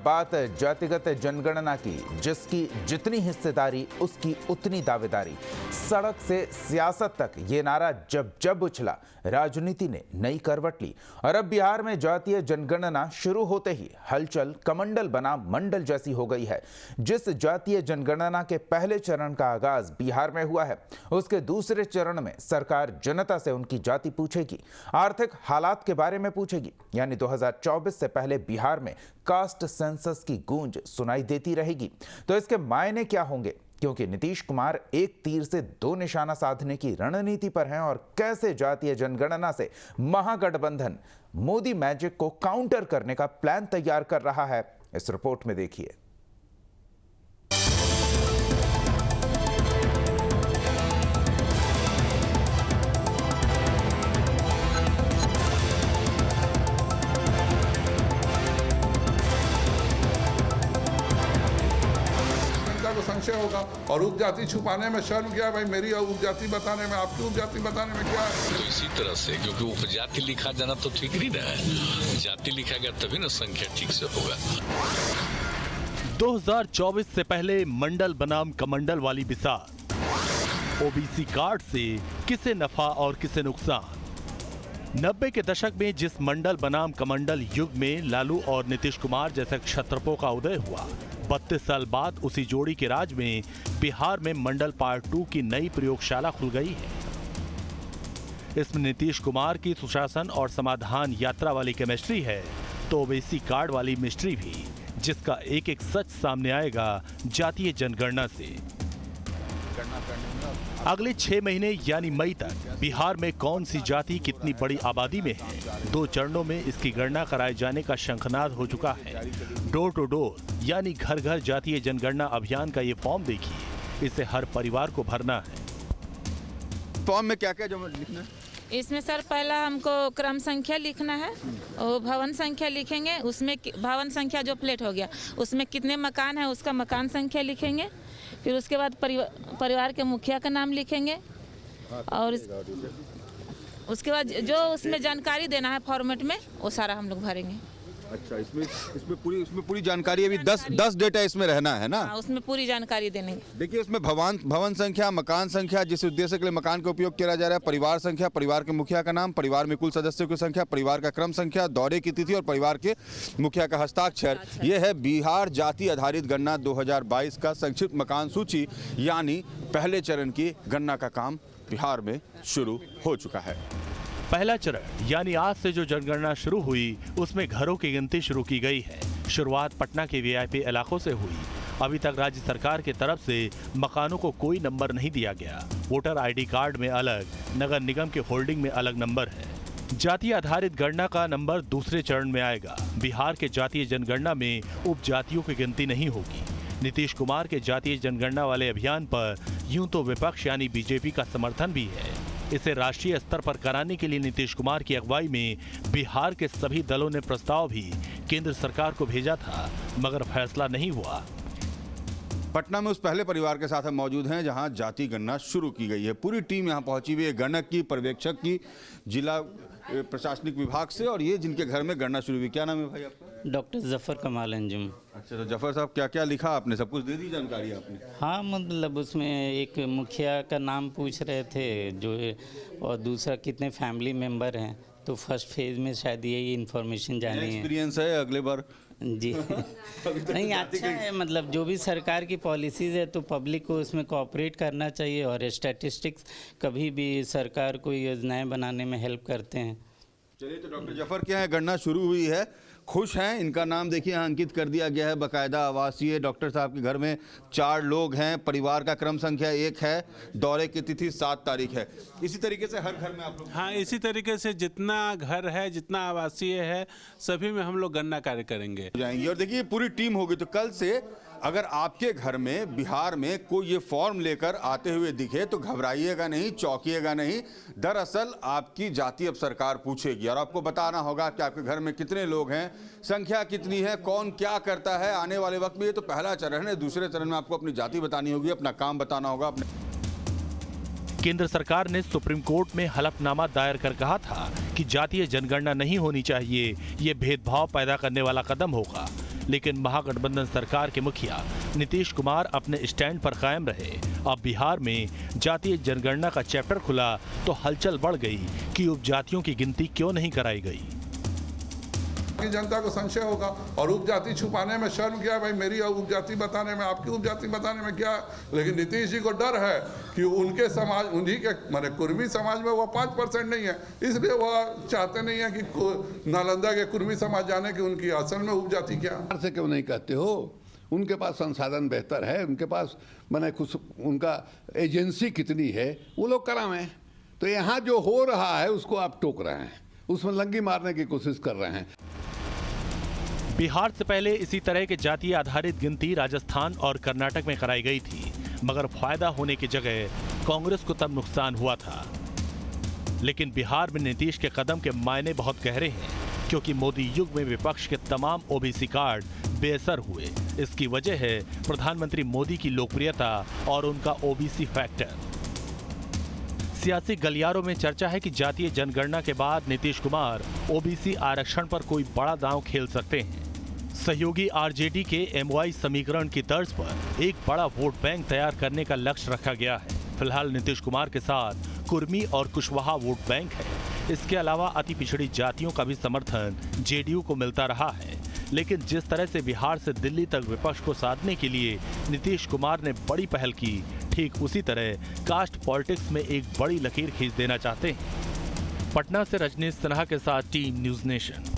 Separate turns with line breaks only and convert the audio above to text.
बात जातिगत जनगणना की, जिसकी जितनी हिस्सेदारी उसकी उतनी दावेदारी। सड़क से सियासत तक ये नारा जब जब उछला, राजनीति ने नई करवट ली और अब बिहार में जातीय जनगणना शुरू होते ही हलचल कमंडल बना मंडल जैसी हो गई है। जिस जातीय जनगणना के पहले चरण का आगाज बिहार में हुआ है, उसके दूसरे चरण में सरकार जनता से उनकी जाति पूछेगी, आर्थिक हालात के बारे में पूछेगी। यानी 2024 से पहले बिहार में कास्ट सेंसस की गूंज सुनाई देती रहेगी। तो इसके मायने क्या होंगे? क्योंकि नीतीश कुमार एक तीर से दो निशाना साधने की रणनीति पर हैं और कैसे जातीय जनगणना से महागठबंधन मोदी मैजिक को काउंटर करने का प्लान तैयार कर रहा है, इस रिपोर्ट में देखिए।
संशय होगा और उपजाति छुपाने में शर्म क्या है भाई? मेरी उपजाति बताने में, आपकी उपजाति बताने में क्या है?
तो इसी तरह से, क्योंकि उपजाति लिखा जाना तो ठीक नहीं ना है, जाति लिखा गया तभी ना संख्या ठीक से होगा।
2024 से पहले मंडल बनाम कमंडल वाली बिसात, ओबीसी कार्ड से किसे नफा और किसे नुकसान। 90 के दशक में जिस मंडल बनाम कमंडल युग में लालू और नीतीश कुमार जैसे क्षत्रपों का उदय हुआ, 32 साल बाद उसी जोड़ी के राज में बिहार में मंडल पार्ट 2 की नई प्रयोगशाला खुल गई है। इसमें नीतीश कुमार की सुशासन और समाधान यात्रा वाली केमिस्ट्री है, तो ओबीसी कार्ड वाली मिस्ट्री भी, जिसका एक एक सच सामने आएगा जातीय जनगणना से। अगले 6 महीने यानी मई तक बिहार में कौन सी जाति कितनी बड़ी आबादी में है, 2 चरणों में इसकी गणना कराए जाने का शंखनाद हो चुका है। डोर टू डोर यानी घर घर जातीय जनगणना अभियान का ये फॉर्म देखिए, इसे हर परिवार को भरना है।
फॉर्म में क्या क्या जमा लिखना है?
इसमें सर पहला हमको क्रम संख्या लिखना है और भवन संख्या लिखेंगे। उसमें भवन संख्या जो प्लेट हो गया, उसमें कितने मकान है उसका मकान संख्या लिखेंगे। फिर उसके बाद परिवार के मुखिया का नाम लिखेंगे और उसके बाद जो उसमें जानकारी देना है फॉर्मेट में, वो सारा हम लोग भरेंगे।
अच्छा, इसमें पूरी जानकारी अभी 10 डेटा इसमें रहना है ना?
हाँ, उसमें पूरी जानकारी देने।
देखिए, इसमें भवन संख्या, मकान संख्या, जिस उद्देश्य के लिए मकान का उपयोग किया जा रहा है, परिवार संख्या, परिवार के मुखिया का नाम, परिवार में कुल सदस्यों की संख्या, परिवार का क्रम संख्या, दौरे की तिथि और परिवार के मुखिया का हस्ताक्षर। ये है बिहार जाति आधारित गणना 2022 का संक्षिप्त मकान सूची, यानी पहले चरण की गणना का काम बिहार में शुरू हो चुका है।
पहला चरण यानी आज से जो जनगणना शुरू हुई, उसमें घरों की गिनती शुरू की गई है। शुरुआत पटना के वीआईपी इलाकों से हुई। अभी तक राज्य सरकार की तरफ से मकानों को कोई नंबर नहीं दिया गया। वोटर आईडी कार्ड में अलग, नगर निगम के होल्डिंग में अलग नंबर है। जातीय आधारित गणना का नंबर दूसरे चरण में आएगा। बिहार के जातीय जनगणना में उपजातियों की गिनती नहीं होगी। नीतीश कुमार के जातीय जनगणना वाले अभियान पर यूं तो विपक्ष यानी बीजेपी का समर्थन भी है। इसे राष्ट्रीय स्तर पर कराने के लिए नीतीश कुमार की अगुवाई में बिहार के सभी दलों ने प्रस्ताव भी केंद्र सरकार को भेजा था, मगर फैसला नहीं हुआ।
पटना में उस पहले परिवार के साथ हम मौजूद हैं जहां जाति गणना शुरू की गई है। पूरी टीम यहां पहुंची हुई है, गणक की, पर्यवेक्षक की, जिला प्रशासनिक विभाग से, और ये जिनके घर में गणना शुरू हुई। क्या नाम है भाई आपका?
डॉक्टर जफर कमाल अंजुम।
अच्छा, तो जफर साहब, क्या क्या लिखा आपने? सब कुछ दे दी जानकारी आपने?
हाँ, मतलब उसमें एक मुखिया का नाम पूछ रहे थे जो, और दूसरा कितने फैमिली मेंबर हैं। तो फर्स्ट फेज में शायद यही इन्फॉर्मेशन जानी है।
एक्सपीरियंस है अगले बार
जी नहीं, अच्छा है, मतलब जो भी सरकार की पॉलिसीज़ है तो पब्लिक को उसमें कोऑपरेट करना चाहिए, और स्टैटिस्टिक्स कभी भी सरकार को योजनाएं बनाने में हेल्प करते हैं।
चलिए, तो डॉक्टर जफर क्या है, गणना शुरू हुई है, खुश हैं। इनका नाम देखिए यहाँ अंकित कर दिया गया है बाकायदा। आवासीय डॉक्टर साहब के घर में 4 लोग हैं, परिवार का क्रम संख्या 1 है, दौरे की तिथि 7 तारीख है। इसी तरीके से हर घर में आप लोग?
हाँ, इसी तरीके से जितना घर है, जितना आवासीय है, सभी में हम लोग गणना कार्य करेंगे
जाएंगे। और देखिए, पूरी टीम होगी। तो कल से अगर आपके घर में बिहार में कोई ये फॉर्म लेकर आते हुए दिखे तो घबराइएगा नहीं, चौंकिएगा नहीं। दरअसल आपकी जाति अब सरकार पूछेगी और आपको बताना होगा कि आपके घर में कितने लोग हैं, संख्या कितनी है, कौन क्या करता है। आने वाले वक्त में ये तो पहला चरण है, दूसरे चरण में आपको अपनी जाति बतानी होगी, अपना काम बताना होगा।
केंद्र सरकार ने सुप्रीम कोर्ट में हलफनामा दायर कर कहा था कि जातीय जनगणना नहीं होनी चाहिए, ये भेदभाव पैदा करने वाला कदम होगा। लेकिन महागठबंधन सरकार के मुखिया नीतीश कुमार अपने स्टैंड पर कायम रहे। अब बिहार में जातीय जनगणना का चैप्टर खुला तो हलचल बढ़ गई कि उपजातियों की गिनती क्यों नहीं कराई गई।
की जनता को संशय होगा और उपजाति छुपाने में शर्म क्या, भाई मेरी उपजाति बताने में, आपकी उपजाति बताने में क्या। लेकिन नीतीश जी को डर है कि उनके समाज, उन्हीं के माने कुर्मी समाज में वो 5% नहीं है, इसलिए वह चाहते नहीं है कि नालंदा के कुर्मी समाज जाने की उनकी असल में उपजाति क्या।
से क्यों नहीं कहते हो? उनके पास संसाधन बेहतर है, उनके पास माने कुछ, उनका एजेंसी कितनी है, वो लोग करावें। तो यहाँ जो हो रहा है उसको आप टोक रहे हैं, उसमें लंगी मारने की कोशिश कर रहे हैं।
बिहार से पहले इसी तरह के जातीय आधारित गिनती राजस्थान और कर्नाटक में कराई गई थी, मगर फायदा होने की जगह कांग्रेस को तब नुकसान हुआ था। लेकिन बिहार में नीतीश के कदम के मायने बहुत गहरे हैं, क्योंकि मोदी युग में विपक्ष के तमाम ओबीसी कार्ड बेअसर हुए। इसकी वजह है प्रधानमंत्री मोदी की लोकप्रियता और उनका ओबीसी फैक्टर। सियासी गलियारों में चर्चा है कि जातीय जनगणना के बाद नीतीश कुमार ओबीसी आरक्षण पर कोई बड़ा दांव खेल सकते हैं। सहयोगी आरजेडी के एमवाई समीकरण की तर्ज पर एक बड़ा वोट बैंक तैयार करने का लक्ष्य रखा गया है। फिलहाल नीतीश कुमार के साथ कुर्मी और कुशवाहा वोट बैंक है। इसके अलावा अति पिछड़ी जातियों का भी समर्थन जेडीयू को मिलता रहा है। लेकिन जिस तरह से बिहार से दिल्ली तक विपक्ष को साधने के लिए नीतीश कुमार ने बड़ी पहल की, ठीक उसी तरह कास्ट पॉलिटिक्स में एक बड़ी लकीर खींच देना चाहते हैं। पटना से रजनीश सिन्हा के साथ टीम न्यूज़ नेशन।